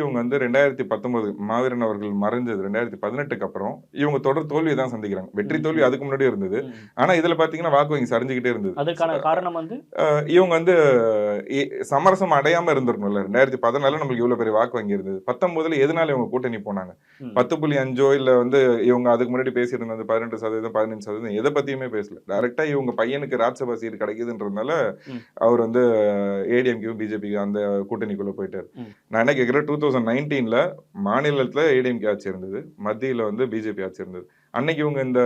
இவங்க வந்து 2019 மாவீரன் அவர்கள் மறைஞ்சது 2018க்கு அப்புறம் இவங்க தொடர் தோல்வியை தான் சந்திக்கிறாங்க. வெற்றி தோல்வி அதுக்கு முன்னாடியே இருந்தது. ஆனா இதுல பாத்தீங்கன்னா வாக்கு வங்கி சரிஞ்சுகிட்டே இருந்தது. அதுக்கான காரணம் வந்து இவங்க வந்து இ சமரசம் அடையாம இருந்திருக்கணும்ல. 2014ல நம்மளுக்கு இவ்வளவு பெரிய வாக்கு வங்கி இருந்தது. 19ல எதனால இவங்க கூட்டணி போனாங்க? ம். 10.5 இல்ல வந்து இவங்க அதுக்கு முன்னாடி பேசியிருந்தது 18%, 15% எத பத்தியுமே பேசல. டைரக்ட்டா இவங்க பையனுக்கு ராஜ்யசபா சீட் கிடைக்குதுன்றதுனால ம். அவர் வந்து ஏடிஎம்கேவும், பிஜேபிக்கும் அந்த கூட்டணிக்குள்ள போயிட்டாரு. ம். நான் என்ன கேட்கிறேன் 2019ல மாநிலத்துல ஏடிஎம்கே ஆட்சி இருந்தது. மத்தியில வந்து பிஜேபி ஆட்சி இருந்தது. அன்னைக்கு இவங்க இந்த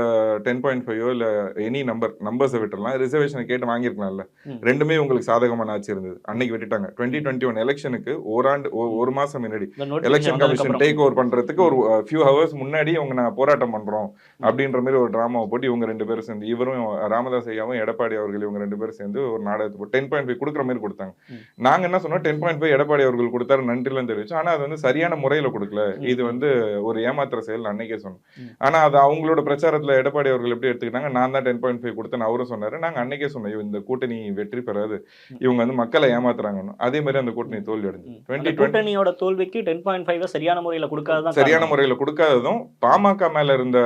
10.5 இல்ல எனி நம்பர்ஸ விட்டுறலாம். ரிசர்வேஷன கேட்டு வாங்கியிருக்கலாம்ல. ம். 2மே உங்களுக்கு சாதகமான ஆட்சி இருந்தது. அன்னைக்கு விட்டுட்டாங்க. 2021 எலக்ஷனுக்கு ஓராண்டு ம். 1 மாசம் முன்னாடி இந்த நோட்டிஃபிகேஷன் எலக்ஷன் வந்ததுக்கு கமிஷன் அப்புறம். டேக் ஓவர் பண்றதுக்கு ஒரு ஃபியூ ஹவர்ஸ் முன்னாடி அவங்க நான் போராட்டம் பண்றோம் அப்படின்ற மாதிரி ஒரு டிராமாவை போட்டு இவங்க 2 பேரும் சேர்ந்து இவரும் ராமதாஸ் ஐயாவும் எடப்பாடி அவர்கள் இவங்க 2 பேரும் சேர்ந்து ஒரு நாடகத்தை போட்டு 10.5 குடுக்குற மாதிரி கொடுத்தாங்க. ம். நாங்க என்ன சொன்னோம் 10.5 எடப்பாடி அவர்கள் கொடுத்தாரு நன்றிலாம் தெரிவிச்சோம். ஆனா அது வந்து சரியான முறையில கொடுக்கல. இது வந்து ஒரு ஏமாத்துற செயல் அன்னைக்கே சொன்னோம். ஆனா அது அவங்களோட பிரச்சாரத்துல எடப்பாடி அவர்கள் எப்படி எடுத்துக்கிட்டாங்க நான் தான் 10.5 கொடுத்தேன்னு அவரும் சொன்னாரு. நாங்க அன்னைக்கே சொன்னோம் இந்த கூட்டணி வெற்றி பெறாது. இவங்க வந்து மக்களை ஏமாத்துறாங்கன்னு. அதே மாதிரி அந்த கூட்டணி தோல்வி அடைஞ்சது. அந்த கூட்டணியோட தோல்விக்கு 10.5 சரியான முறையில கொடுக்காததான் சரியான முறையில கொடுக்காததும் பாமக மேல இருந்த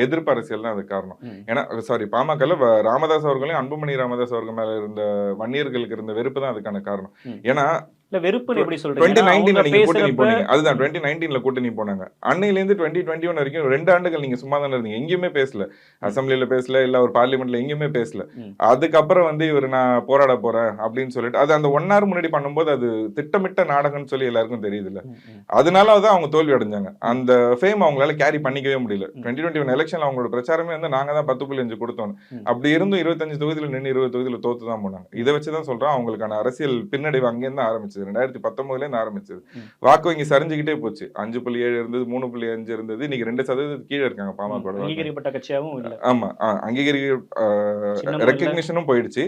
எதிர்ப்பு அரசியல் தான் அது காரணம். ஏன்னா சாரி பாமகல ராமதாஸ் அவர்களையும் அன்புமணி ராமதாஸ் அவர்கள் மேல இருந்த வன்னியர்களுக்கு இருந்த வெறுப்பு தான் அதுக்கான காரணம். ஏன்னா இல்ல வெறுப்புன்னு எப்படி சொல்றீங்க? 2019ல நீங்க கூட்டணி பேசுறப்ப போனீங்க. அதுதான் 2019ல கூட்டணி போனாங்க. அன்னையில இருந்து 2021 வரைக்கும் 2 ஆண்டுகள் நீங்க சும்மா தானே இருந்தீங்க. எங்கேயுமே பேசல. அசெம்பிளில பேசல, இல்ல ஒரு பார்லிமெண்ட்ல எங்கேயுமே பேசல. அதுக்கப்புறம் வந்து இவரு நான் போராட போறேன் அப்படின்னு சொல்லிட்டு அது அந்த 1 ஹவர் முன்னாடி பண்ணும்போது அது திட்டமிட்ட நாடகம்னு சொல்லி எல்லாருக்கும் தெரியுதுல்ல. அதனால தான் அவங்க தோல்வி அடைஞ்சாங்க. அந்த ஃபேம் அவங்களால கேரி பண்ணிக்கவே முடியல. 2021 எலெக்ஷன்ல அவங்களோட பிரச்சாரமே வந்து நாங்க தான் 10.5 கொடுத்தோம். அப்படி இருந்தும் 25 தொகுதியில நின்னு 20 தொகுதியில தோத்து தான் போனாங்க. இத வச்சு தான் சொல்றேன் அவங்களுக்கான அரசியல் பின்னடைவு அங்கே இருந்து ஆரம்பிச்சது. 2019ல இருந்து ஆரம்பிச்சது. வாக்கு வங்கி சரிஞ்சுகிட்டே போச்சு. 5.7 இருந்தது, 3.5 இருந்தது. இன்னைக்கு 2% கீழ இருக்காங்க பாமக. அங்கீகரிக்கப்பட்ட கட்சியாவும் இல்ல. ஆமா. ரெகக்னிஷனும் போயிடுச்சு.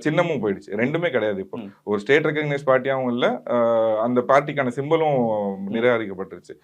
சின்னமும் போயிடுச்சு. 2மே கிடையாது இப்போ. ஒரு ஸ்டேட் ரெகக்னைஸ் பார்ட்டியாவும் இல்ல. அந்த பார்ட்டிக்கான சிம்பலும் நிராகரிக்கப்பட்டுருச்சு.